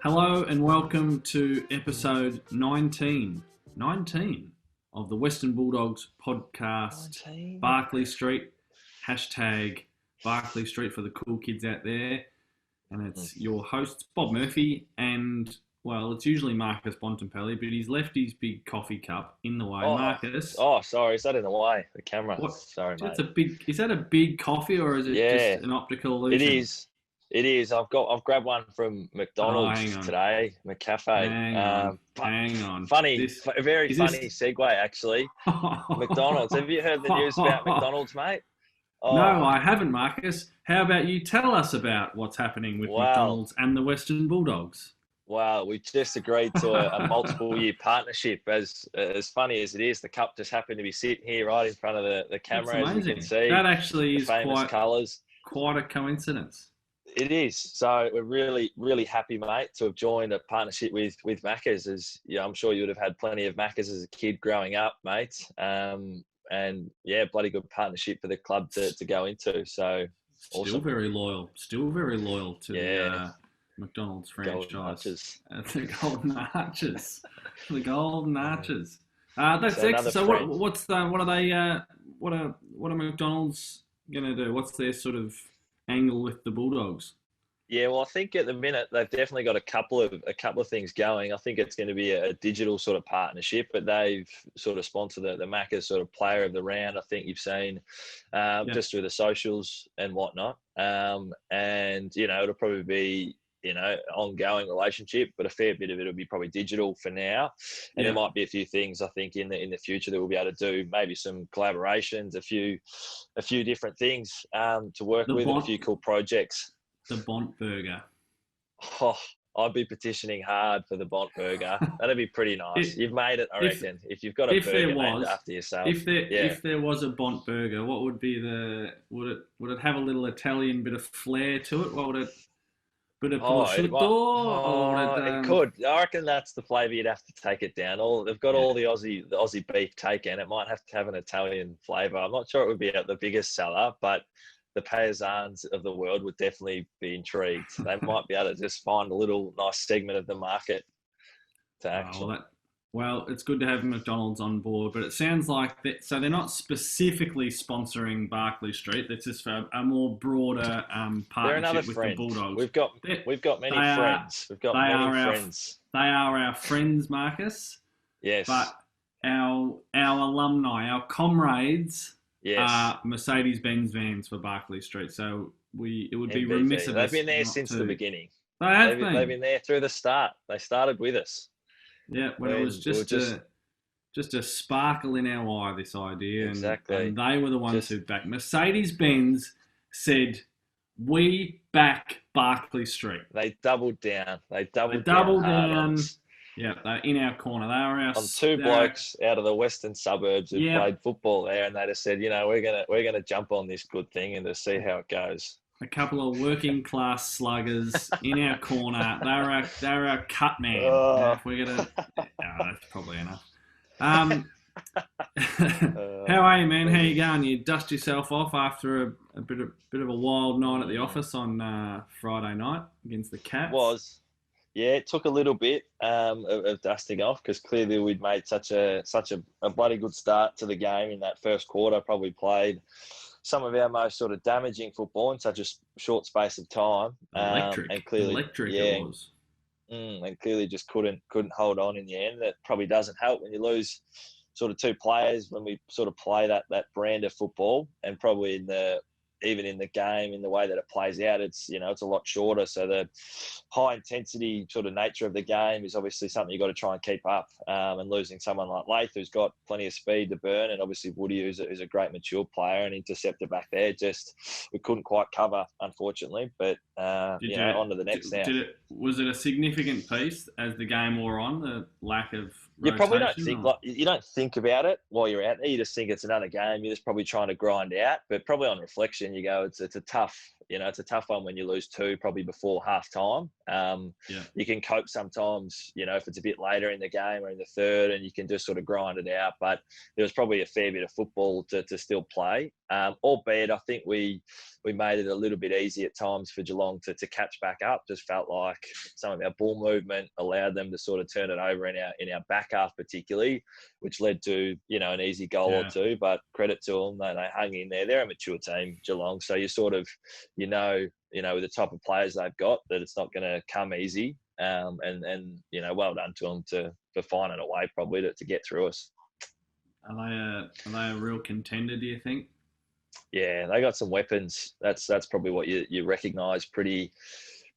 Hello and welcome to episode 19 of the Western Bulldogs podcast. 19. Barclay Street, hashtag Barclay Street for the cool kids out there. And it's your hosts, Bob Murphy, and, well, it's usually Marcus Bontempelli, but he's left his big coffee cup in the way. Marcus. Oh, sorry. Is that in the way? The camera. What? Sorry, mate. Is that a big coffee or is it just an optical illusion? It is. I've grabbed one from McDonald's today, McCafe. Hang on. Funny segue, actually. McDonald's. Have you heard the news about McDonald's, mate? Oh. No, I haven't, Marcus. How about you tell us about what's happening with McDonald's and the Western Bulldogs? Well, we just agreed to a multiple-year partnership. As funny as it is, the cup just happened to be sitting here right in front of the camera, as you can see. That actually is quite a coincidence. It is. So we're really, really happy, mate, to have joined a partnership with Macca's. As I'm sure you would have had plenty of Macca's as a kid growing up, mate. And yeah, bloody good partnership for the club to go into. So awesome. Still very loyal to the McDonald's franchise. The Golden Arches. The Golden Arches. That's excellent. So what are McDonald's gonna do? What's their sort of angle with the Bulldogs? Yeah, well, I think at the minute they've definitely got a couple of things going. I think it's going to be a digital sort of partnership, but they've sort of sponsored the Macca's sort of player of the round. I think you've seen just through the socials and whatnot. And it'll probably be ongoing relationship, but a fair bit of it will be probably digital for now. And there might be a few things I think in the future that we'll be able to do, maybe some collaborations, a few different things to work with, and a few cool projects. The Bont Burger. Oh, I'd be petitioning hard for the Bont Burger. That'd be pretty nice. You've made it, I reckon. If you've got a burger named after yourself. If there was a Bont Burger, what would be would it have a little Italian bit of flair to it? What would it? It could. I reckon that's the flavour you'd have to take it down. They've got all the Aussie beef taken. It might have to have an Italian flavour. I'm not sure it would be the biggest seller, but the paisans of the world would definitely be intrigued. They might be able to just find a little nice segment of the market to action. Well, it's good to have McDonald's on board, but it sounds like so they're not specifically sponsoring Barclay Street. That's just for a more broader partnership with the Bulldogs. We've got many friends. We've got many friends. They are our friends, Marcus. Yes. But our alumni, our comrades, are Mercedes-Benz vans for Barclay Street. So it would be remiss of us. They've been there since the beginning. They've been there through the start. They started with us. Yeah, it was just a sparkle in our eye, this idea. Exactly. And they were the ones who backed. Mercedes-Benz said, we back Barclay Street. They doubled down. They doubled down. Yeah, they're in our corner. They are our... On two blokes out of the western suburbs who played football there, and they just said, we're gonna jump on this good thing and just see how it goes. A couple of working class sluggers in our corner. They're our cut man. If we're gonna, that's probably enough. How are you, man? How you going? You dust yourself off after a bit of a wild night at the office on Friday night against the Cats? It took a little bit of dusting off because clearly we'd made such a bloody good start to the game in that first quarter. Probably played some of our most sort of damaging football in such a short space of time. Electric it was. And clearly just couldn't hold on in the end. That probably doesn't help when you lose sort of two players when we sort of play that brand of football, and probably even in the game, in the way that it plays out, it's a lot shorter. So the high intensity sort of nature of the game is obviously something you've got to try and keep up. And losing someone like Lath, who's got plenty of speed to burn, and obviously Woody, who's a great mature player and interceptor back there, we couldn't quite cover, unfortunately. But on to the next now. Was it a significant piece as the game wore on, the lack of rotation? You probably don't think you don't think about it while you're out there. You just think it's another game. You're just probably trying to grind out. But probably on reflection, you go, it's a tough it's a tough one when you lose 2 probably before half time. You can cope sometimes, if it's a bit later in the game or in the third, and you can just sort of grind it out. But there was probably a fair bit of football to still play, albeit I think we made it a little bit easy at times for Geelong to catch back up. Just felt like some of our ball movement allowed them to sort of turn it over in our back half particularly, which led to, an easy goal or two. But credit to them, they hung in there. They're a mature team, Geelong. So you sort of, with the type of players they've got, that it's not going to come easy. And well done to them for finding a way probably to get through us. Are they a real contender, do you think? Yeah, they got some weapons. That's probably what you recognise pretty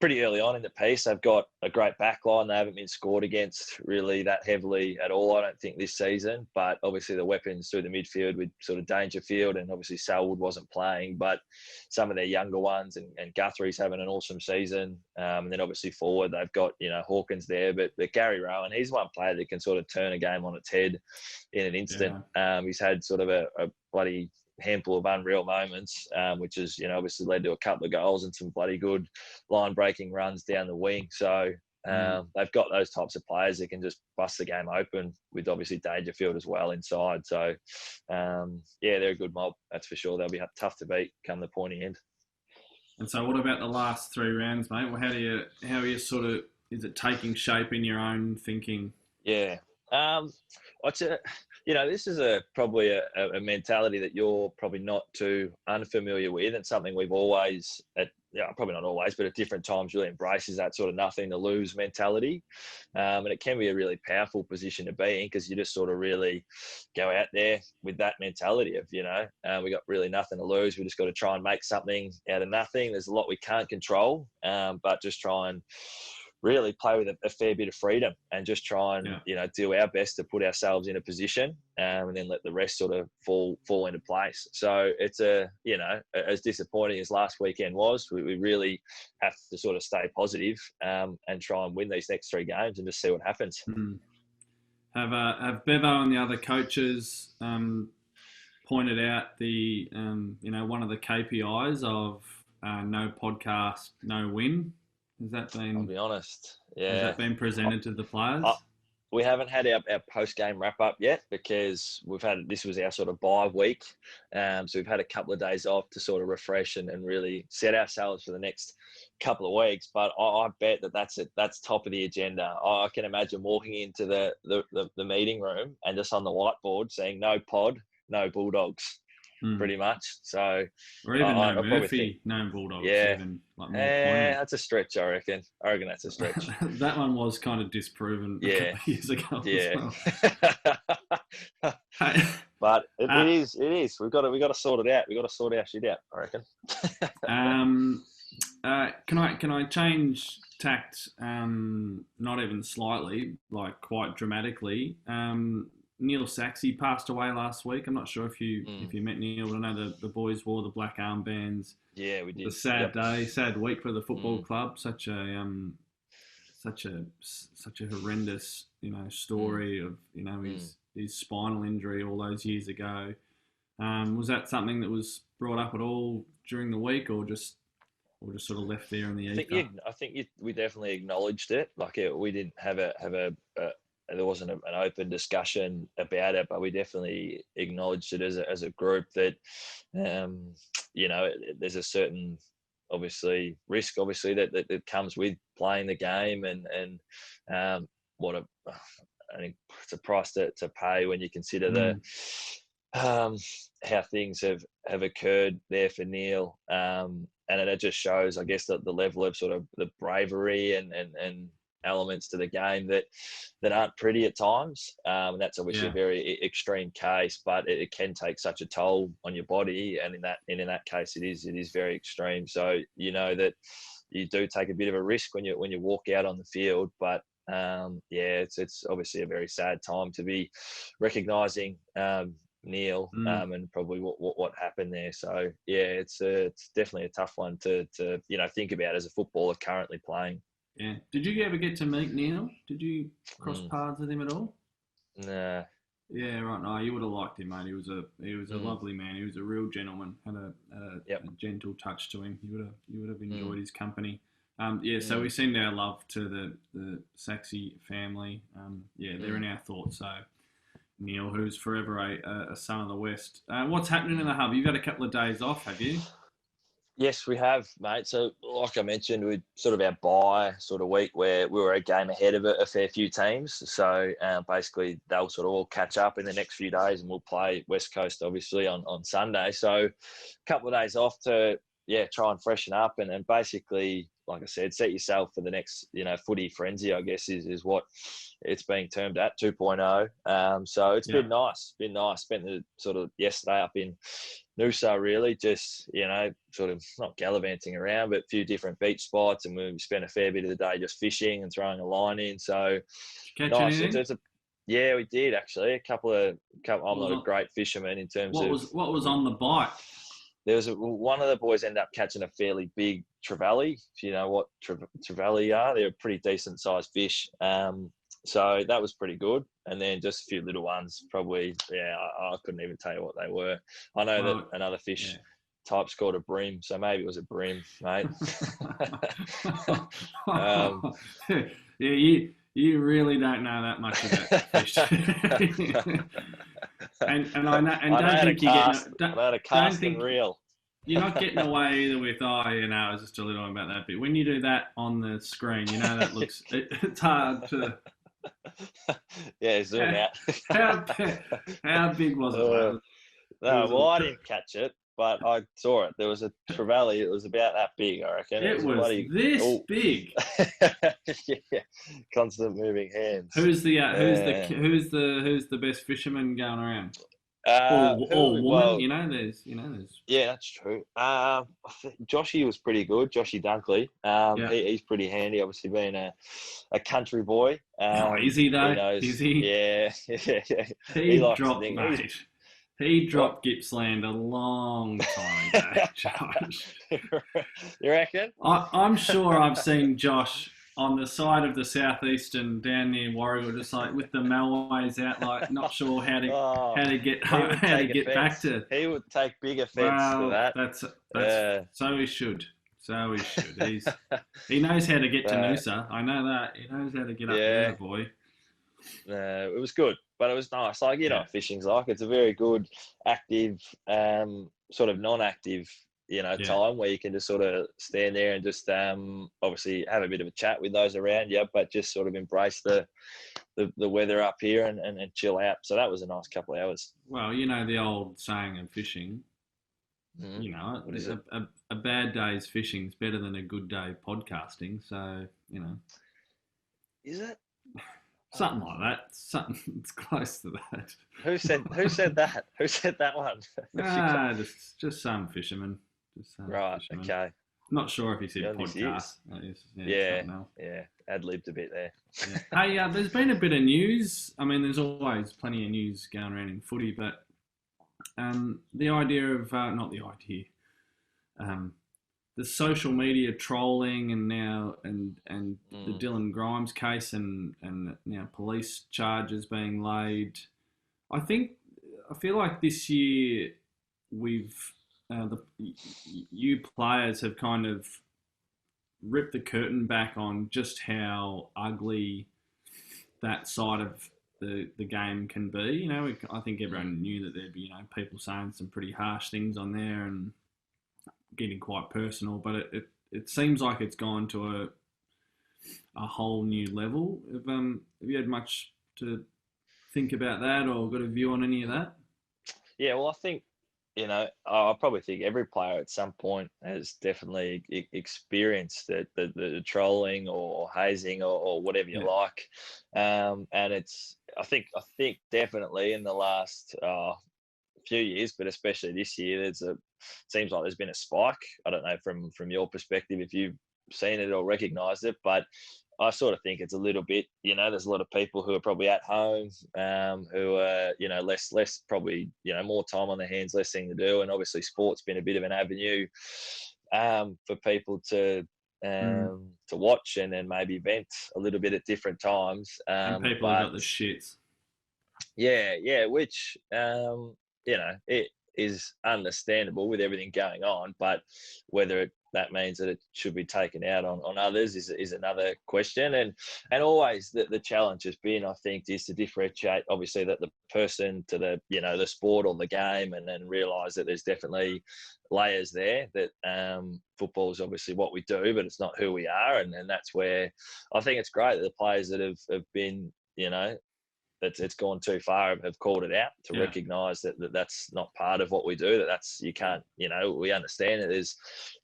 early on in the piece. They've got a great back line. They haven't been scored against really that heavily at all, I don't think, this season. But obviously the weapons through the midfield with sort of Dangerfield, and obviously Selwood wasn't playing, but some of their younger ones, and Guthrie's having an awesome season. And then obviously forward, they've got, Hawkins there, but Gary Rowan, he's one player that can sort of turn a game on its head in an instant. Yeah. He's had sort of a bloody handful of unreal moments, which has, obviously led to a couple of goals and some bloody good line-breaking runs down the wing. So they've got those types of players that can just bust the game open, with obviously Dangerfield as well inside. So, they're a good mob, that's for sure. They'll be tough to beat come the pointy end. And so what about the last 3 rounds, mate? Well, how are you sort of, is it taking shape in your own thinking? Yeah. This is probably a mentality that you're probably not too unfamiliar with, and something we've always, probably not always, but at different times really embraces that sort of nothing to lose mentality. And it can be a really powerful position to be in, because you just sort of really go out there with that mentality of, we got really nothing to lose. We just got to try and make something out of nothing. There's a lot we can't control, but just try and really play with a fair bit of freedom, and just try and do our best to put ourselves in a position, and then let the rest sort of fall into place. So it's as disappointing as last weekend was, we really have to sort of stay positive, and try and win these next 3 games and just see what happens. Have Bevo and the other coaches pointed out the one of the KPIs of no podcast, no win? Has that been? I'll be honest. Yeah. Has that been presented to the players? We haven't had our post-game wrap-up yet, because this was our sort of bye week. So we've had a couple of days off to sort of refresh and really set ourselves for the next couple of weeks. But I bet that's top of the agenda. I can imagine walking into the meeting room and just on the whiteboard saying no pod, no Bulldogs. Pretty much. So, or even no Murphy, no Bulldogs. Yeah, even, like, more that's a stretch. I reckon that's a stretch. That one was kind of disproven a couple of years ago. Yeah, as well. But it is. We've got to sort it out. We've got to sort our shit out, I reckon. Can I change tact? Not even slightly, like quite dramatically. Neil Sachse passed away last week. I'm not sure if you met Neil, but I know the boys wore the black armbands. Yeah, we did. It's a sad day, sad week for the football club. Such a horrendous, story of his spinal injury all those years ago. Was that something that was brought up at all during the week, or just sort of left there in the ether? I think we definitely acknowledged it. Like we didn't have there wasn't an open discussion about it, but we definitely acknowledged it as a group that, there's a certain, obviously, risk, that comes with playing the game, and I think it's a price to pay when you consider how things have occurred there for Neil. And it just shows, I guess, the level of sort of the bravery and elements to the game that aren't pretty at times, and that's obviously a very extreme case, but it can take such a toll on your body, and in that case it is very extreme. So that you do take a bit of a risk when you walk out on the field, but it's obviously a very sad time to be recognising Neil, and probably what happened there. So it's definitely a tough one to think about as a footballer currently playing. Yeah. Did you ever get to meet Neil? Did you cross paths with him at all? Nah. Yeah, right. No, you would have liked him, mate. He was a lovely man. He was a real gentleman. Had a gentle touch to him. You would have enjoyed his company. So we send our love to the Sachse family. They're in our thoughts. So Neil, who's forever a son of the West. What's happening in the hub? You've got a couple of days off, have you? Yes, we have, mate. So, like I mentioned, we sort of our bye sort of week where we were a game ahead of a fair few teams. So, basically, they'll sort of all catch up in the next few days, and we'll play West Coast, obviously, on Sunday. So, a couple of days off to, try and freshen up and basically, like I said, set yourself for the next, footy frenzy, I guess, is what it's being termed at 2.0. So, it's been nice. Spent the sort of yesterday up in Noosa, really, just, sort of not gallivanting around, but a few different beach spots. And we spent a fair bit of the day just fishing and throwing a line in. So, nice. We did, actually. A couple. I'm not a great fisherman in terms of... What was on the bite? There was one of the boys ended up catching a fairly big trevally. If you know what trevally are, they're a pretty decent sized fish. So that was pretty good. And then just a few little ones, probably, I couldn't even tell you what they were. I know that another fish type's called a bream, so maybe it was a bream, mate. You really don't know that much about fish. and I know, and don't think you get... Don't think real. You're not getting away either with, it's just a little about that bit. When you do that on the screen, that looks... It's hard to... Zoom out. How big was it? I didn't catch it, but I saw it. There was a trevally. It was about that big, I reckon. It was this big. Constant moving hands. Who's the best fisherman going around? Or woman, there's. Yeah, that's true. I think Joshy was pretty good. Joshy Dunkley. He's pretty handy. Obviously, being a country boy. Is he though? He knows, is he? Yeah. He dropped, mate. He dropped Gippsland a long time ago, Josh. You reckon? I'm sure I've seen Josh on the side of the southeastern down near Warragul, just like with the Malways out, like not sure how to get back to. He would take big offence to that. That's so he should. He knows how to get to Noosa. I know that. He knows how to get up there, boy. It was good, but it was nice. Like, what fishing's like. It's a very good, active, sort of non-active, time where you can just sort of stand there and just obviously have a bit of a chat with those around you, but just sort of embrace the weather up here and chill out. So that was a nice couple of hours. Well, the old saying of fishing, a bad day's fishing is better than a good day podcasting. So, Is it? Something like that. Something it's close to that. Who said that? Who said that one? Just some fisherman. Right. Fisherman. Okay. Not sure if he said podcast. Ad-libbed a bit there. Hey, there's been a bit of news. I mean, there's always plenty of news going around in footy, but the idea of the social media trolling and now the Dylan Grimes case and now police charges being laid. I feel like this year you players have kind of ripped the curtain back on just how ugly that side of the game can be. I think everyone knew that there'd be people saying some pretty harsh things on there and getting quite personal, but it seems like it's gone to a whole new level. Have you had much to think about that or got a view on any of that? Yeah, well, I think, I probably think every player at some point has definitely experienced the trolling or hazing or whatever you like. And I think definitely in the last few years, but especially this year, seems like there's been a spike. I don't know from your perspective if you've seen it or recognised it, but I sort of think it's a little bit, there's a lot of people who are probably at home, who are, less probably, more time on their hands, less thing to do. And obviously sport's been a bit of an avenue for people to watch and then maybe vent a little bit at different times. And people have got the shits. Yeah, which, it is understandable with everything going on, but whether that means that it should be taken out on others is another question. And always the challenge has been, I think, is to differentiate, obviously, that the person to the sport or the game, and then realise that there's definitely layers there, that football is obviously what we do, but it's not who we are. And that's where I think it's great that the players that have been, it's gone too far, have called it out to recognise that's not part of what we do. That's you can't. We understand that there's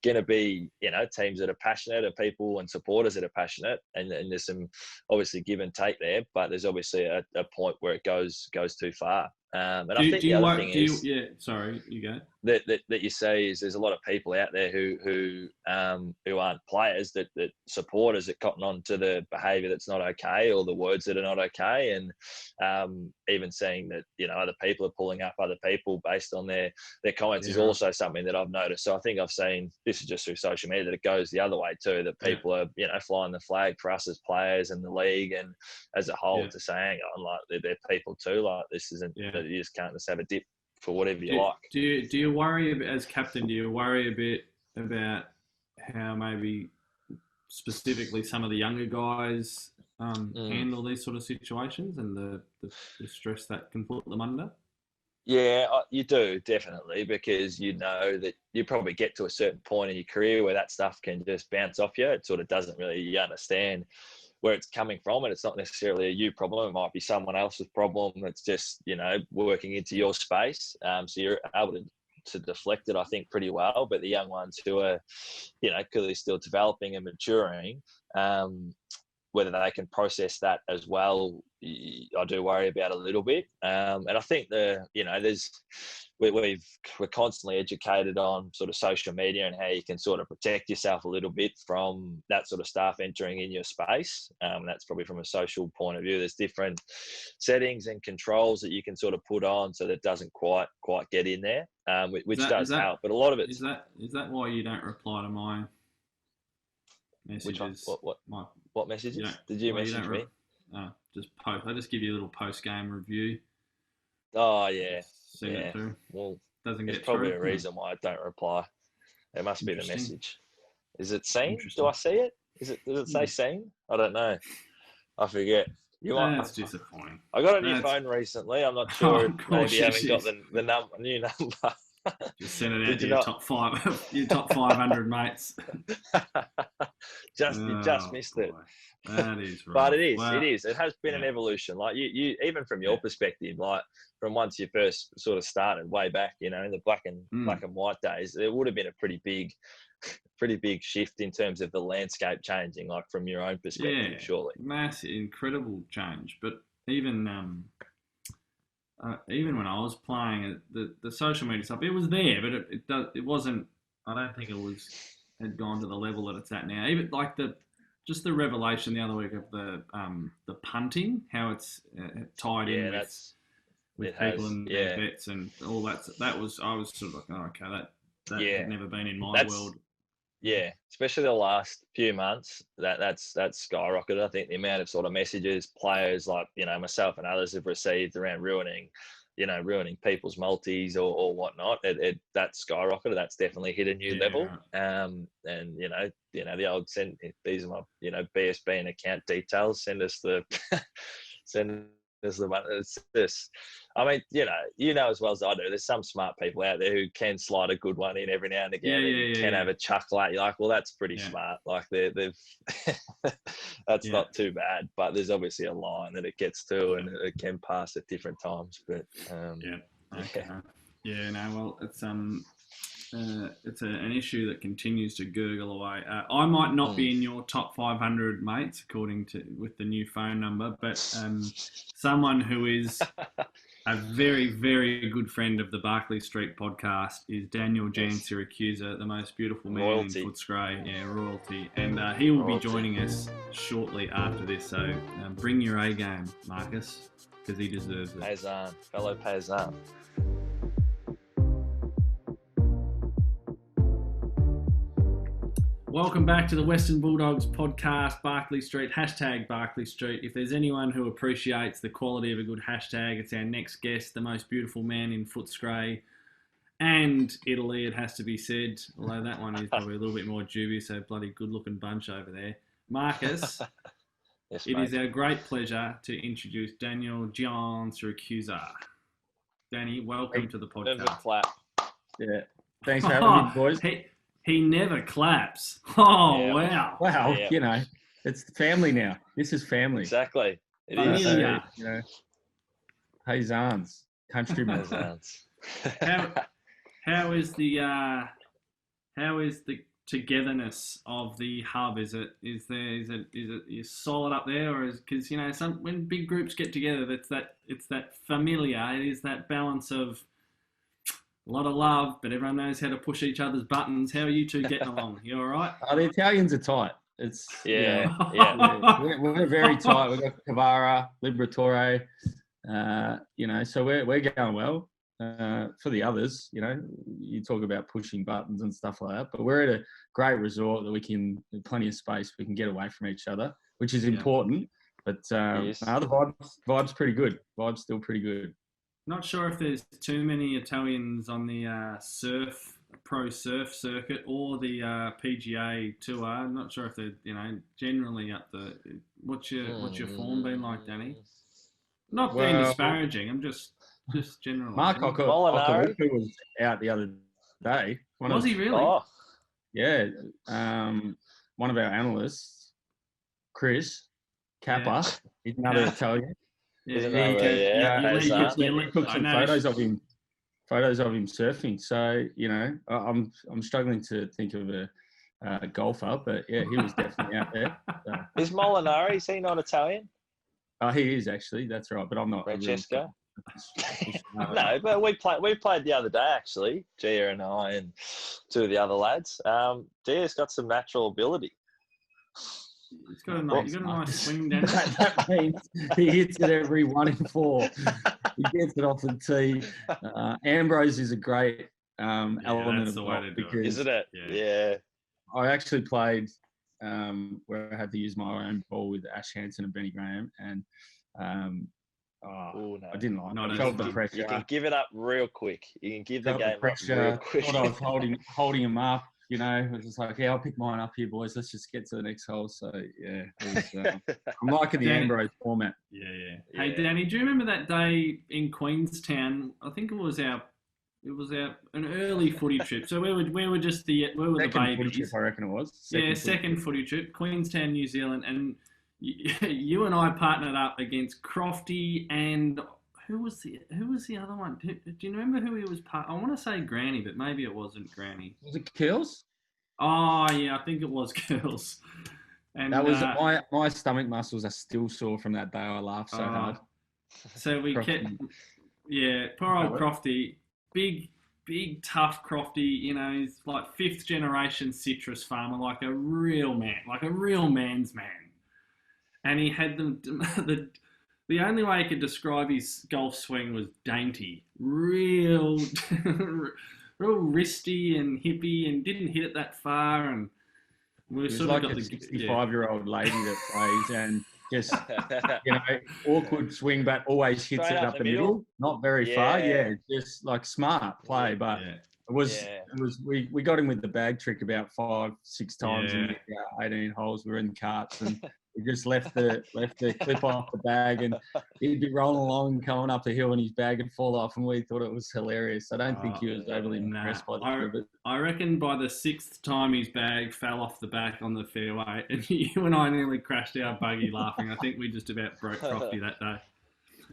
going to be teams that are passionate, or people and supporters that are passionate, and there's some obviously give and take there. But there's obviously a point where it goes too far. And I think the other thing is, sorry, you go. That you see is there's a lot of people out there who aren't players, that supporters that cotton on to the behaviour that's not okay, or the words that are not okay, and even seeing that other people are pulling up other people based on their comments is also something that I've noticed. So I think I've seen, this is just through social media, that it goes the other way too, that people are flying the flag for us as players and the league and as a whole to saying, like they're people too, like this isn't that you just can't just have a dip for whatever you like. Do you worry, as captain, do you worry a bit about how maybe specifically some of the younger guys handle these sort of situations, and the stress that can put them under? Yeah, you do, definitely, because that you probably get to a certain point in your career where that stuff can just bounce off you. It sort of doesn't really understand where it's coming from, and it's not necessarily a you problem. It might be someone else's problem that's just working into your space. So you're able to deflect it, I think, pretty well. But the young ones who are clearly still developing and maturing, whether they can process that as well, I do worry about a little bit. And I think we're constantly educated on sort of social media and how you can sort of protect yourself a little bit from that sort of stuff entering in your space. That's probably from a social point of view. There's different settings and controls that you can sort of put on so that it doesn't quite get in there, which does help. But a lot of it is that why you don't reply to my messages? Which one? What messages? Did you message me? Just post. I just give you a little post-game review. Oh, yeah. Send it through. Well, doesn't there's get probably through. A reason why I don't reply. It must be the message. Is it seen? Do I see it? Does it say seen? I don't know. I forget. That's disappointing. I got a new phone recently. I'm not sure. Maybe you haven't got the new number. Just send it out to your top 500 mates. You just missed it. That is right. But it is. Wow. It is. It has been an evolution. Like you even from your perspective, like from once you first sort of started way back, in the black and white days, it would have been a pretty big shift in terms of the landscape changing, like from your own perspective, surely. Massive, incredible change. But even when I was playing, the social media stuff, it was there, but it wasn't. I don't think it had gone to the level that it's at now. Even like the revelation the other week of the punting, how it's tied in with people and their bets and all that. I was sort of like, oh, okay, that had never been in my world. Yeah, especially the last few months, that's skyrocketed. I think the amount of sort of messages players like myself and others have received around ruining people's multis or whatnot, that's skyrocketed. That's definitely hit a new level. And the old these are my BSB and account details. Send us the one. It's this. I mean, as well as I do, there's some smart people out there who can slide a good one in every now and again, and can have a chuckle at you. Like, well, that's pretty smart. Like they've that's not too bad, but there's obviously a line that it gets to, and it can pass at different times. But well, it's an issue that continues to gurgle away. I might not be in your top 500 mates, with the new phone number, but someone who is a very, very good friend of the Barclay Street podcast is Daniel Giansiracusa, the most beautiful man in Footscray. Yeah, royalty. And he will be joining us shortly after this. So bring your A game, Marcus, because he deserves it. Paysan, fellow Paysan. Welcome back to the Western Bulldogs podcast, Barclay Street, hashtag Barclay Street. If there's anyone who appreciates the quality of a good hashtag, it's our next guest, the most beautiful man in Footscray and Italy, it has to be said, although that one is probably a little bit more dubious, so bloody good-looking bunch over there. Marcus, yes, it is our great pleasure to introduce Daniel Giansiracusa. Danny, welcome to the podcast. Never clap. Yeah. Thanks for having me, boys. He never claps. Oh, yeah. Wow. Wow, yeah. It's family now. This is family. Exactly. It is. Paisans, countrymen. How is the togetherness of the hub? Is it solid up there, or is because when big groups get together, it's that familiar. It is that balance of a lot of love, but everyone knows how to push each other's buttons. How are you two getting along? You all right? Oh, the Italians are tight. It's yeah. We're very tight. We've got Cavara, Liberatore, so we're going well. For the others, you talk about pushing buttons and stuff like that, but we're at a great resort that we can, plenty of space, we can get away from each other, which is important. But the vibe's pretty good. Vibe's still pretty good. Not sure if there's too many Italians on the pro surf circuit or the PGA tour. I'm not sure if they're generally up the. What's your form been like, Danny? Not being disparaging. I'm just generally. Mark Okaruku was out the other day. Was he really? Oh. Yeah. One of our analysts, Chris Kappa, he's another Italian. He took some photos of him surfing. So I'm struggling to think of a golfer, but yeah, he was definitely out there. So. Is Molinari? Is he not Italian? Oh, he is actually. That's right, but I'm not. Francesco. No, but we played the other day actually, Gia and I and two of the other lads. Gia's got some natural ability. He's got a nice swing down. That means he hits it every 1 in 4. He gets it off the tee. Ambrose is a great element of the because isn't it? Yeah. I actually played where I had to use my own ball with Ash Hansen and Benny Graham, and no. I didn't like it. I felt the pressure. You can give it up real quick. You can give the game up real quick. I was holding him up. It was just like, I'll pick mine up here, boys. Let's just get to the next hole. So, yeah, I'm liking the Ambrose format. Yeah. Hey, Danny, do you remember that day in Queenstown? I think it was an early footy trip. So where were the babies? Footy trip, I reckon it was. Second footy trip, Queenstown, New Zealand, and you and I partnered up against Crofty and who was the other one? Do you remember who he was I want to say Granny, but maybe it wasn't Granny. Was it Kills? Oh yeah, I think it was Kills. And that was my stomach muscles are still sore from that day. I laughed so hard. So we kept, poor old Crofty, big tough Crofty. He's like 5th generation citrus farmer, like a real man, like a real man's man. And he had the only way I could describe his golf swing was dainty, real wristy and hippie, and didn't hit it that far. And we sort like of got a 65-year-old lady that plays and just awkward swing, but always hits it up the middle, not very far. Yeah, just like smart play, but. It was. We got him with the bag trick about 5-6 times in 18 holes. We were in the carts and we just left the clip off the bag, and he'd be rolling along and coming up the hill, and his bag would fall off, and we thought it was hilarious. I don't think he was overly impressed by the I reckon by the 6th time his bag fell off the back on the fairway, and you and I nearly crashed our buggy laughing. I think we just about broke Crofty that day.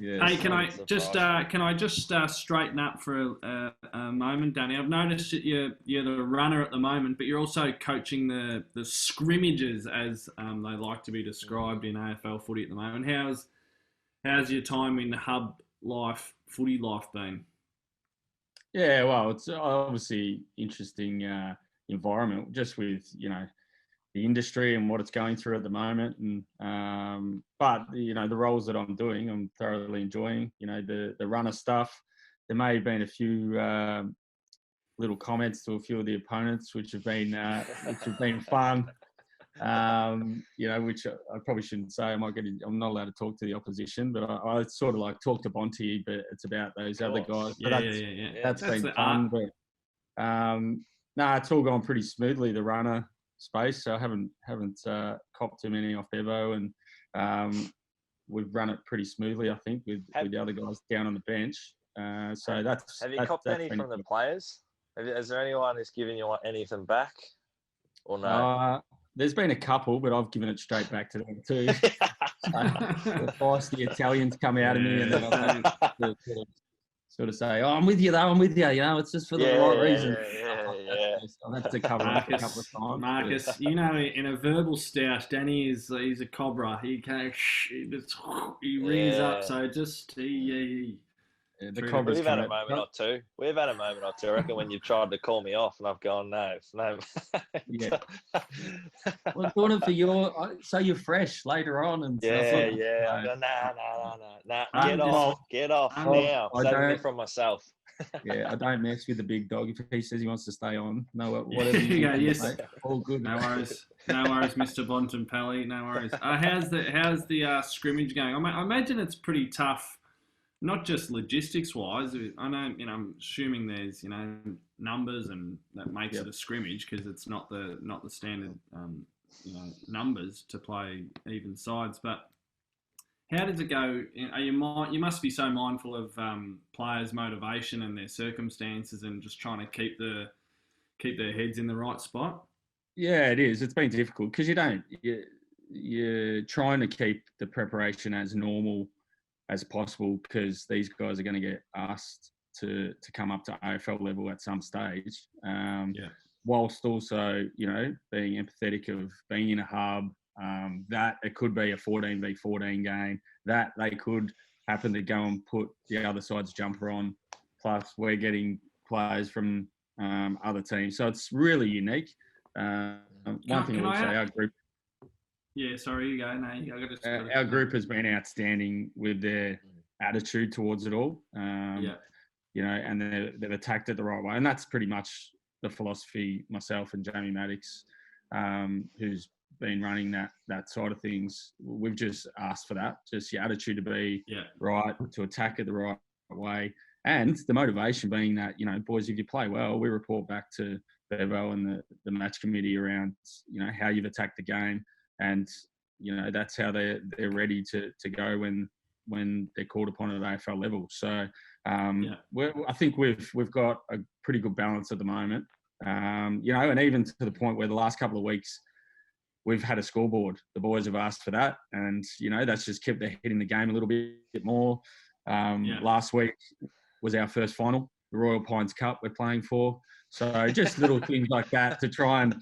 Yes. Hey, can I just straighten up for a moment, Danny? I've noticed that you're the runner at the moment, but you're also coaching the scrimmages, as they like to be described in AFL footy at the moment. How's your time in the hub footy life been? Yeah, well, it's obviously interesting environment, just with the industry and what it's going through at the moment, and but the roles that I'm doing, I'm thoroughly enjoying. The runner stuff. There may have been a few little comments to a few of the opponents, which have been fun. Which I probably shouldn't say. I'm not allowed to talk to the opposition, but I sort of like talk to Bonty, but it's about those other guys. That's been fun. But it's all gone pretty smoothly, the runner space. So I haven't copped too many off Bevo, and we've run it pretty smoothly, I think, with the other guys down on the bench. So that's. Have you copped any from the players? Is there anyone who's given you anything back, or no? There's been a couple, but I've given it straight back to them too. The Italians come out of me, and then I sort of say, "Oh, I'm with you, though. I'm with you. It's just for the right reason." I've had to cover up a couple of times. Marcus, in a verbal stoush, Danny he's a cobra. He rings up, so just the Cobras. We've had a moment or two. I reckon when you've tried to call me off, and I've gone no. Yeah. Well, doing it for so you're fresh later on and stuff. No. Get off now. Saving it from myself. I don't mess with the big dog. If he says he wants to stay on, whatever. Yes. Mate, all good. No worries, Mr. Bontempelli. No worries. How's the scrimmage going? I imagine it's pretty tough. Not just logistics-wise. I know, I'm assuming there's, numbers and that makes it a scrimmage because it's not the standard, numbers to play even sides. But how does it go? You must be so mindful of players' motivation and their circumstances and just trying to keep their heads in the right spot. Yeah, it is. It's been difficult because you're trying to keep the preparation as normal as possible because these guys are going to get asked to come up to AFL level at some stage. Whilst also, being empathetic of being in a hub, that it could be a 14v14 game, that they could happen to go and put the other side's jumper on. Plus, we're getting players from other teams. So it's really unique. One thing I would say, our group... Yeah, sorry, you go. No, our group has been outstanding with their attitude towards it all. And they've attacked it the right way. And that's pretty much the philosophy myself and Jamie Maddox, who's been running that side of things. We've just asked for that, just your attitude to be right, to attack it the right way. And the motivation being that, boys, if you play well, we report back to Bevo and the match committee around, how you've attacked the game. And, that's how they're ready to go when they're called upon at AFL level. So I think we've got a pretty good balance at the moment. And even to the point where the last couple of weeks we've had a scoreboard. The boys have asked for that, and that's just kept their head in the game a little bit more. Last week was our first final, the Royal Pines Cup we're playing for. So just little things like that to try and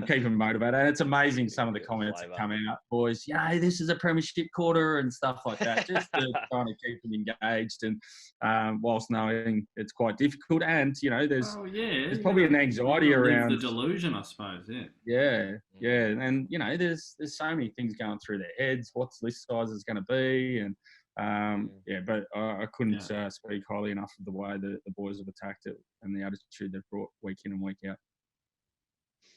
keep them motivated. And it's amazing some of the comments that come out, boys, this is a premiership quarter and stuff like that, just to try to keep them engaged. And whilst knowing it's quite difficult, and there's probably an anxiety around the delusion, I suppose. Yeah. And there's so many things going through their heads. What's list size is going to be, and but I couldn't speak highly enough of the way the boys have attacked it and the attitude they've brought week in and week out.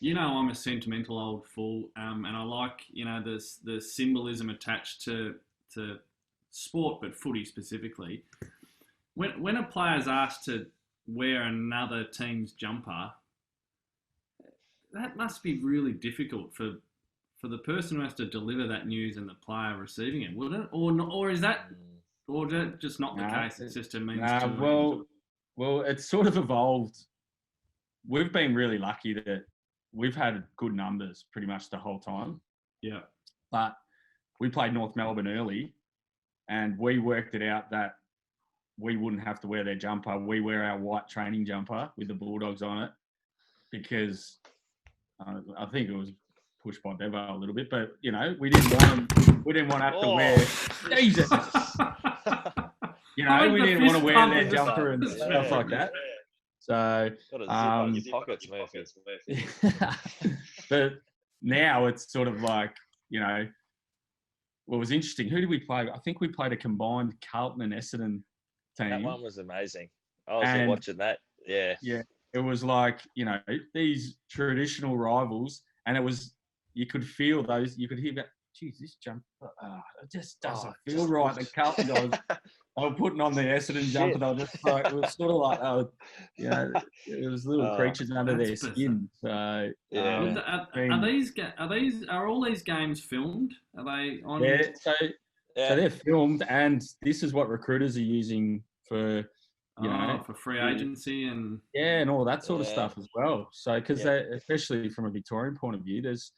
I'm a sentimental old fool, and I like the symbolism attached to sport, but footy specifically. When a player's asked to wear another team's jumper, that must be really difficult for the person who has to deliver that news and the player receiving it, would it? Or is that just not the case? It's just a means to well, it's sort of evolved. We've been really lucky that we've had good numbers pretty much the whole time. Yeah. But we played North Melbourne early, and we worked it out that we wouldn't have to wear their jumper. We wear our white training jumper with the Bulldogs on it because I think it was pushed by Bevo a little bit, but we didn't want to have to wear. Jesus, we didn't want to wear their jumper and stuff like that. So, your pockets, Murphy. But now it's sort of like what was interesting. Who did we play? I think we played a combined Carlton and Essendon team. That one was amazing. I was watching that. Yeah. it was like, you know, these traditional rivals, and you could feel those, you could hear that, geez, this jump, it just doesn't feel right. The Carlton guys, they were putting on the Essendon jumper, they were just like, it was sort of like, you know, it was little creatures under their skin. So, are all these games filmed? Are they on? Yeah, so they're filmed, and this is what recruiters are using for, you know, for free agency and all that sort of stuff as well. So because especially from a Victorian point of view, there's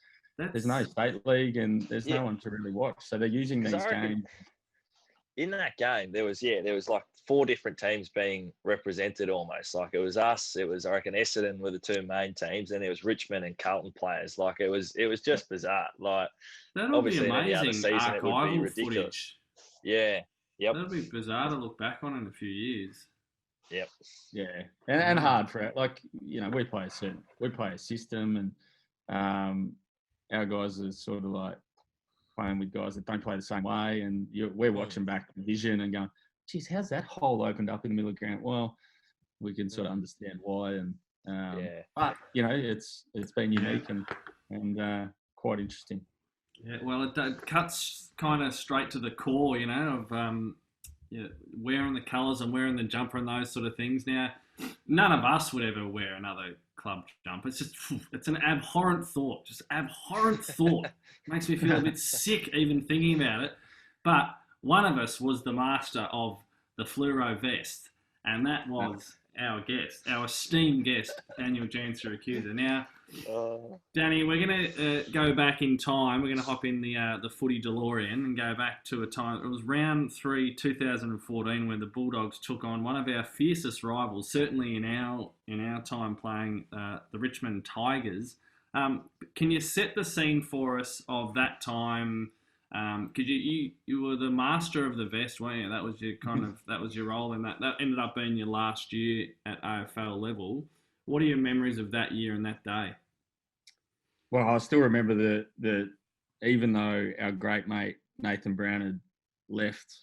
no state league and there's no one to really watch. So they're using these games. In that game, there was like 4 different teams being represented almost. Like it was us, it was, I reckon, Essendon were the 2 main teams, and there was Richmond and Carlton players. Like it was just bizarre. Like that'll obviously be amazing. In any other season, it would be ridiculous. Footage. Yeah. Yep. That'll be bizarre to look back on in a few years. Yep. Yeah, and hard for it. Like, you know, we play a system, and our guys are sort of like playing with guys that don't play the same way, and we're watching back the vision and going, geez, how's that hole opened up in the middle of the ground? Well, we can sort of understand why, and but you know, it's been unique and quite interesting. Yeah, well, it cuts kind of straight to the core, you know, of wearing the colours and wearing the jumper and those sort of things. Now, none of us would ever wear another club jumper. It's an abhorrent thought, just abhorrent thought. Makes me feel a bit sick even thinking about it. But one of us was the master of the fluoro vest, and that was our esteemed guest, Daniel Giansiracusa. Now, Danny, we're going to go back in time. We're going to hop in the footy DeLorean and go back to a time. It was round 3, 2014, when the Bulldogs took on one of our fiercest rivals, certainly in our time playing the Richmond Tigers. Can you set the scene for us of that time? Because you were the master of the vest, weren't you? That was your that was your role in that. That ended up being your last year at AFL level. What are your memories of that year and that day? Well, I still remember the even though our great mate Nathan Brown had left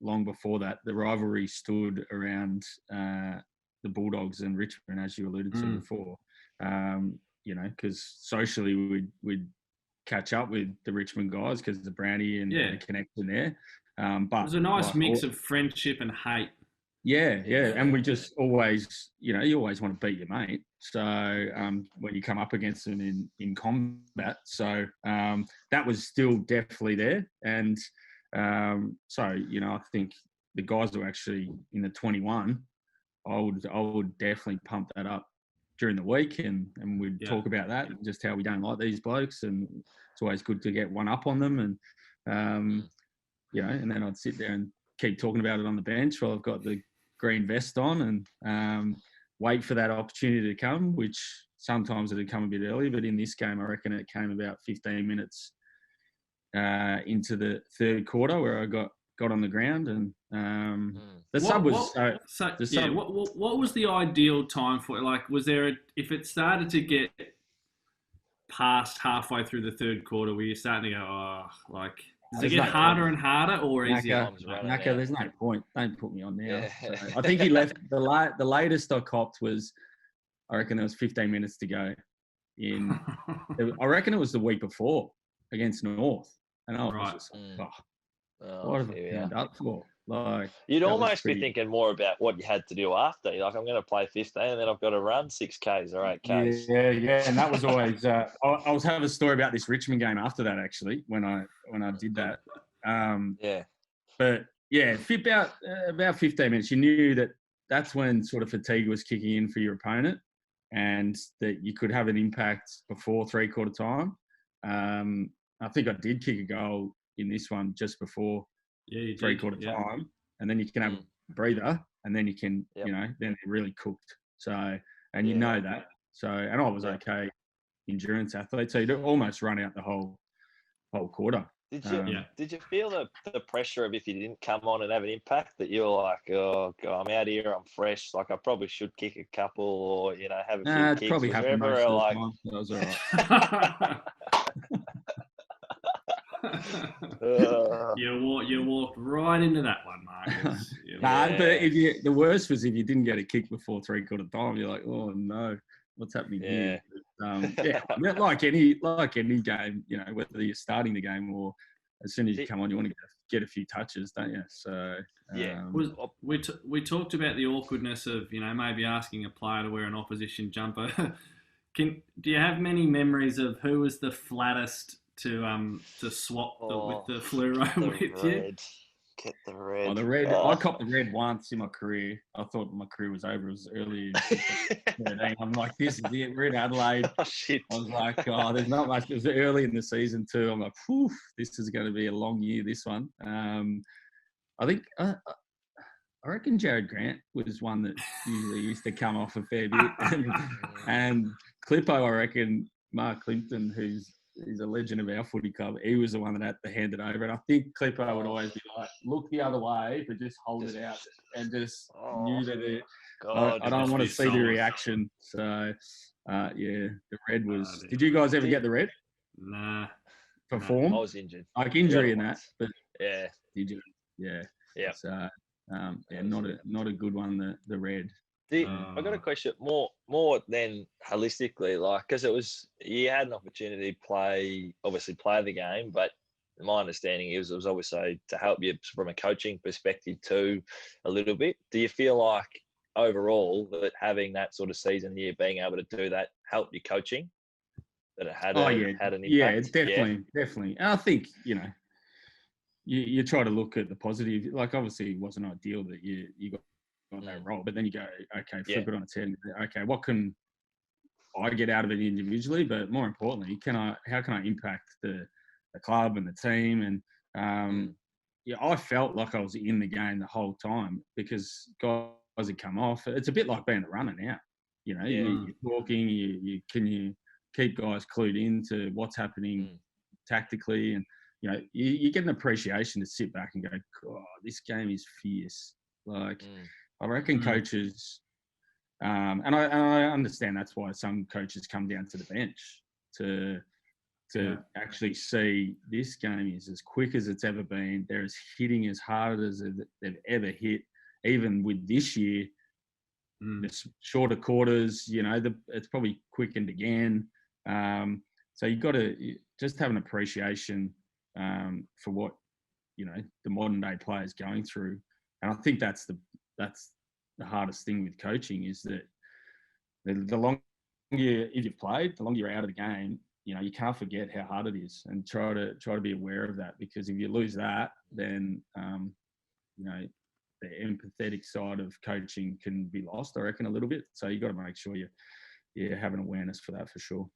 long before that, the rivalry stood around the Bulldogs and Richmond, as you alluded to before. You know, because socially we'd catch up with the Richmond guys because of the Brownie and the connection there. But it was a nice mix of friendship and hate. Yeah. And we just always, you know, you always want to beat your mate. So when you come up against them in combat. So that was still definitely there. And so, you know, I think the guys were actually in the 21. I would definitely pump that up during the week, and we'd talk about that and just how we don't like these blokes, and it's always good to get one up on them, and you know, and then I'd sit there and keep talking about it on the bench while I've got the green vest on, and wait for that opportunity to come, which sometimes it'd come a bit early, but in this game I reckon it came about 15 minutes into the third quarter where I got on the ground, and the sub was what was the ideal time for it? Like, was there if it started to get past halfway through the third quarter, were you starting to go, does it get harder and harder, or is Naka, there's no point. Don't put me on now. So I think he left the latest I copped was, I reckon there was 15 minutes to go I reckon it was the week before against North, and I was just like, what have I turned up for? Like, you'd almost be thinking more about what you had to do after. You're like, I'm going to play 15 and then I've got to run 6Ks or 8Ks. Yeah. And that was always, I was having a story about this Richmond game after that, actually, when I did that. But yeah, about 15 minutes, you knew that's when sort of fatigue was kicking in for your opponent, and that you could have an impact before 3/4 time. I think I did kick a goal in this one just before 3/4 time, and then you can have a breather, and then you can, you know, then they're really cooked. So, and you know that. So, and I was okay endurance athlete, so you'd almost run out the whole quarter. Did you feel the pressure of, if you didn't come on and have an impact, that you were like, oh God, I'm out here, I'm fresh, like I probably should kick a couple, or, you know, have a few kicks? Probably happened most of the time. That was all right. You walked right into that one, Marcus. Nah, but the worst was if you didn't get a kick before 3/4 time. You're like, oh no, what's happening here? But, like any game, you know, whether you're starting the game or as soon as you come on, you want to get a few touches, don't you? So we talked about the awkwardness of, you know, maybe asking a player to wear an opposition jumper. Do you have many memories of who was the flattest to swap with the fluoro with you? Get the red. Oh, the red. I copped the red once in my career. I thought my career was over. It was early. I'm like, this is it. We're in Adelaide. Oh, shit. I was like, oh, there's not much. It was early in the season too. I'm like, whew, this is going to be a long year, this one. I think, I reckon Jared Grant was one that usually used to come off a fair bit. And Clippo, I reckon, Mark Climpton, he's a legend of our footy club. He was the one that had to hand it over. And I think Clippo would always be like, look the other way, but just hold it out and just knew that I don't want to see the reaction. So, the red was... Did you guys ever get the red? Nah. For form? I was injured. Like injury and that. But yeah. Did you? Yeah. Yeah. So, not a good one, the red. I got a question more than holistically, like, because you had an opportunity to play the game, but my understanding is it was obviously to help you from a coaching perspective too, a little bit. Do you feel like overall that having that sort of season year, being able to do that, helped your coaching? That it had an impact? Yeah, definitely. And I think, you know, you try to look at the positive. Like, obviously, it wasn't ideal that you got on that role, but then you go, okay, flip it on its head. Okay, what can I get out of it individually? But more importantly, how can I impact the club and the team? And I felt like I was in the game the whole time because guys had come off. It's a bit like being a runner now. You know, you're talking. You keep guys clued into what's happening tactically, and you know, you get an appreciation to sit back and go, God, this game is fierce. Like. I reckon coaches, and I understand that's why some coaches come down to the bench to actually see this game is as quick as it's ever been. They're hitting as hard as they've ever hit. Even with this year, the shorter quarters, you know, it's probably quickened again. So you've got to just have an appreciation for what, you know, the modern day players going through. And I think that's the hardest thing with coaching is that the longer if you've played, the longer you're out of the game, you know, you can't forget how hard it is, and try to be aware of that, because if you lose that, then you know, the empathetic side of coaching can be lost, I reckon, a little bit. So you got to make sure you have an awareness for that, for sure.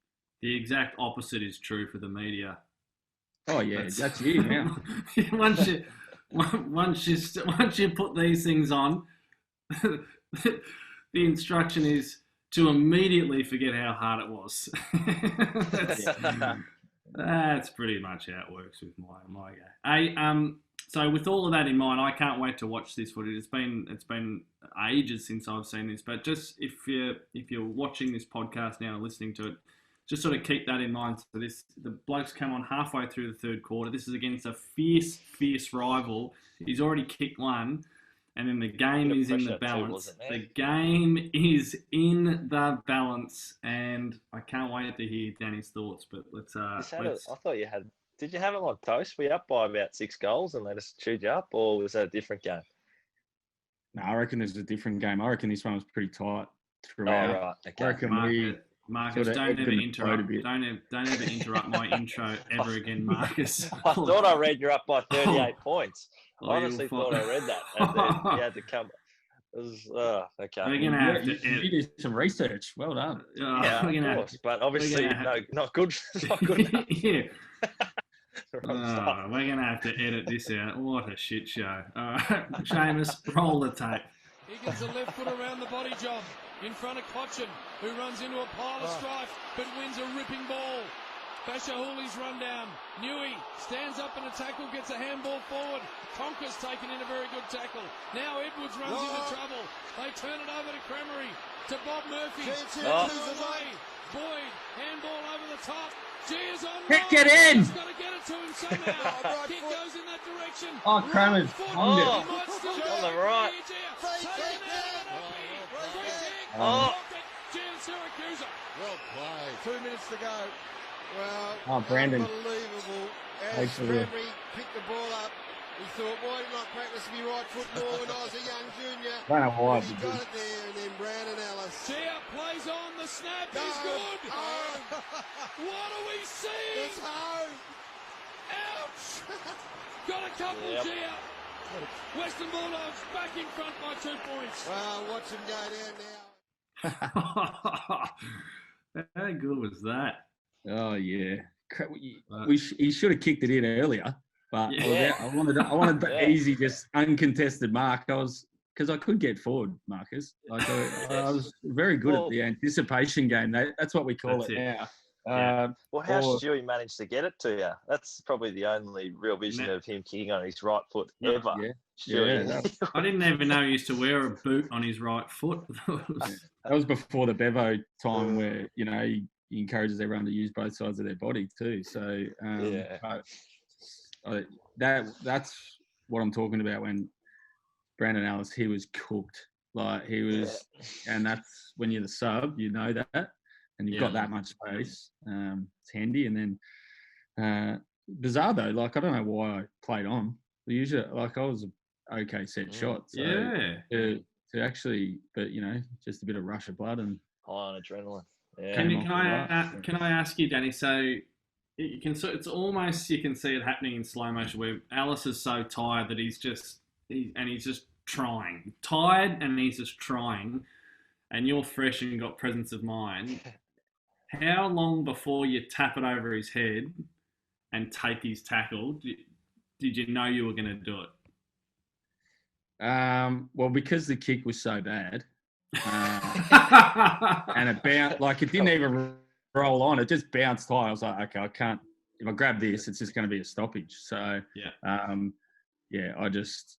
The exact opposite is true for the media. Oh yeah, that's you now. Once you put these things on, the instruction is to immediately forget how hard it was. That's pretty much how it works with my go. So with all of that in mind, I can't wait to watch this footage. It's been ages since I've seen this, but just if you're watching this podcast now and listening to it, just sort of keep that in mind. So the blokes come on halfway through the third quarter. This is against a fierce rival. He's already kicked one, and then the game is in the balance. The game is in the balance, and I can't wait to hear Danny's thoughts. But I thought you had. Did you have it like toast? Were you up by about 6 goals and let us chewed you up, or was that a different game? No, I reckon there's a different game. I reckon this one was pretty tight throughout. Oh, right. Okay. I reckon Marcus, don't ever interrupt. Don't ever interrupt my intro ever again, Marcus. I thought I read you're up by 38 points. I honestly thought I read that, and then you had to come. It was okay. We're gonna have to. You did some research. Well done. Yeah, of course, but obviously not good. Not good. Yeah. We're gonna have to edit this out. What a shit show! All right, Seamus, roll the tape. He gets a left foot around the body job in front of Cochin, who runs into a pile of strife but wins a ripping ball. Bashahuli's run down. Newey stands up in a tackle, gets a handball forward. Tonka's taken in a very good tackle. Now Edwards runs into trouble. They turn it over to Cremery, to Bob Murphy. Away. Boyd, handball over the top. Gia's on. Kick it in. He's got to get it to him somehow. Kick goes in that direction. Oh, Kramer's on it. On the right. Oh. Giansiracusa. Well played. 2 minutes to go. Well, Brandon. Unbelievable. As Cranberry picked the ball up, he thought, why didn't I practice my right foot more when I was a young junior? Don't know why. He got it there, and then Brandon Ellis. Gia plays on, the snap is good. What do we see? It's home. Ouch! Got a couple, Gia. Western Bulldogs back in front by 2 points. Well, watch him go down now. How good was that? Oh yeah, he should have kicked it in earlier. But I wanted the easy, just uncontested mark. Because I could get forward, Marcus. Like I was very good at the anticipation game. That's what we call it now. Well, how Stewie managed to get it to you? That's probably the only real vision of him kicking on his right foot ever. I didn't even know he used to wear a boot on his right foot. That was before the Bevo time where, he encourages everyone to use both sides of their body too. So that's what I'm talking about when Brandon Ellis, he was cooked. Like he was, and that's when you're the sub, you know that. And you've got that much space. It's handy. And then bizarre though, like I don't know why I played on. Usually, like I was an okay set shot. So to actually, but just a bit of rush of blood and high on adrenaline. Yeah. Can I ask you, Danny? So it's almost you can see it happening in slow motion where Alice is so tired that he's just trying, tired, and he's just trying. And you're fresh and got presence of mind. How long before you tap it over his head and take his tackle did you know you were going to do it? Well, because the kick was so bad, and it bounced, like it didn't even roll on; it just bounced high. I was like, okay, I can't. If I grab this, it's just going to be a stoppage. So, I just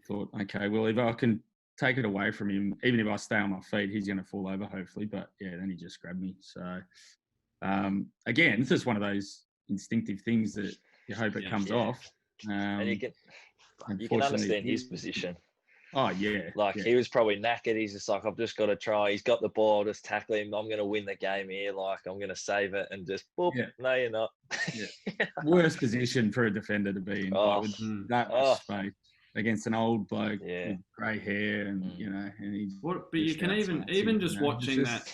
thought, okay, well, if I can take it away from him, even if I stay on my feet, he's going to fall over, hopefully. But then he just grabbed me. So, again, it's just one of those instinctive things that you hope it comes off. And you can understand his position. Oh, yeah. He was probably knackered. He's just like, I've just got to try. He's got the ball. I'll just tackle him. I'm going to win the game here. Like, I'm going to save it and just, boop. Yeah. No, you're not. Worst position for a defender to be in. With that much space against an old bloke with grey hair and, and he's... But you can even just watching that...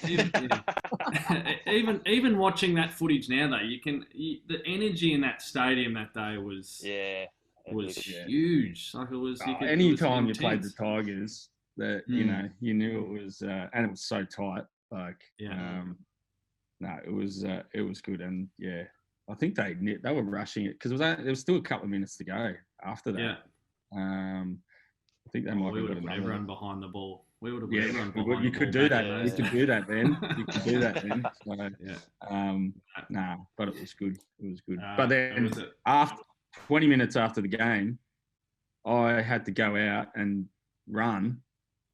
Even watching that footage now, though, the energy in that stadium that day was... was huge. Like it was. Any time you played the Tigers, that you knew it was, and it was so tight. Like, it was good, and I think they were rushing it because there was still a couple of minutes to go after that. Yeah. I think they might. We would have put everyone behind the ball. We would have put everyone behind the ball. You could do that. You could do that then. You could do that then. So, but it was good. It was good. But then after 20 minutes after the game, I had to go out and run,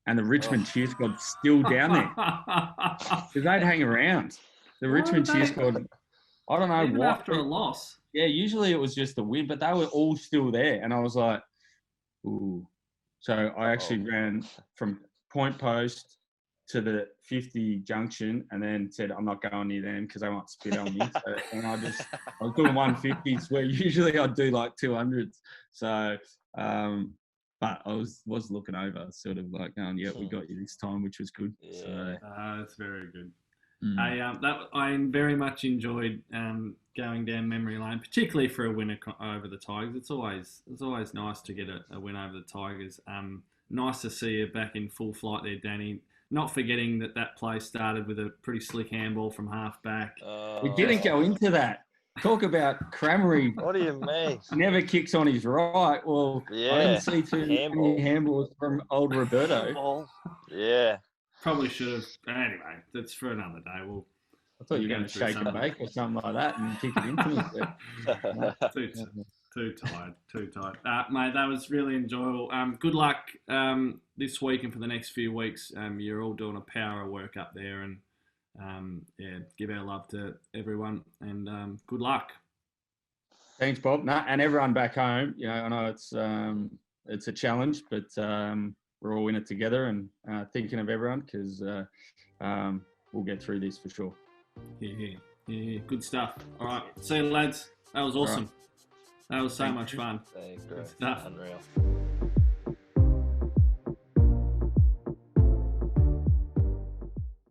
and the Richmond cheer squad still down there. Because they'd hang around. The Richmond cheer squad, I don't know even what. After a loss. Yeah, usually it was just a win, but they were all still there. And I was like, ooh. So I actually ran from Point Post to the 50 junction and then said, I'm not going near them because they might spit on me. So, and I was doing 150s where usually I'd do like 200s. So, but I was looking over, sort of like going, we got you this time, which was good. Yeah. So, that's very good. I very much enjoyed going down memory lane, particularly for a win over the Tigers. It's always nice to get a win over the Tigers. Nice to see you back in full flight there, Danny. Not forgetting that play started with a pretty slick handball from half back. We didn't go into that. Talk about Cramery. What do you mean? Never kicks on his right. Well, I didn't see too many handballs from old Roberto. Yeah. Probably should have. Anyway, that's for another day. I thought you were going to shake and bake or something like that and kick it into me. Too tired. Mate, that was really enjoyable. Good luck this week and for the next few weeks. You're all doing a power of work up there, and give our love to everyone, and good luck. Thanks, Bob. No, and everyone back home. I know it's a challenge, but we're all in it together, and thinking of everyone, because we'll get through this for sure. Yeah. Good stuff. All right. See you, lads. That was awesome. That was so much fun. Thanks, bro. Good stuff. Unreal.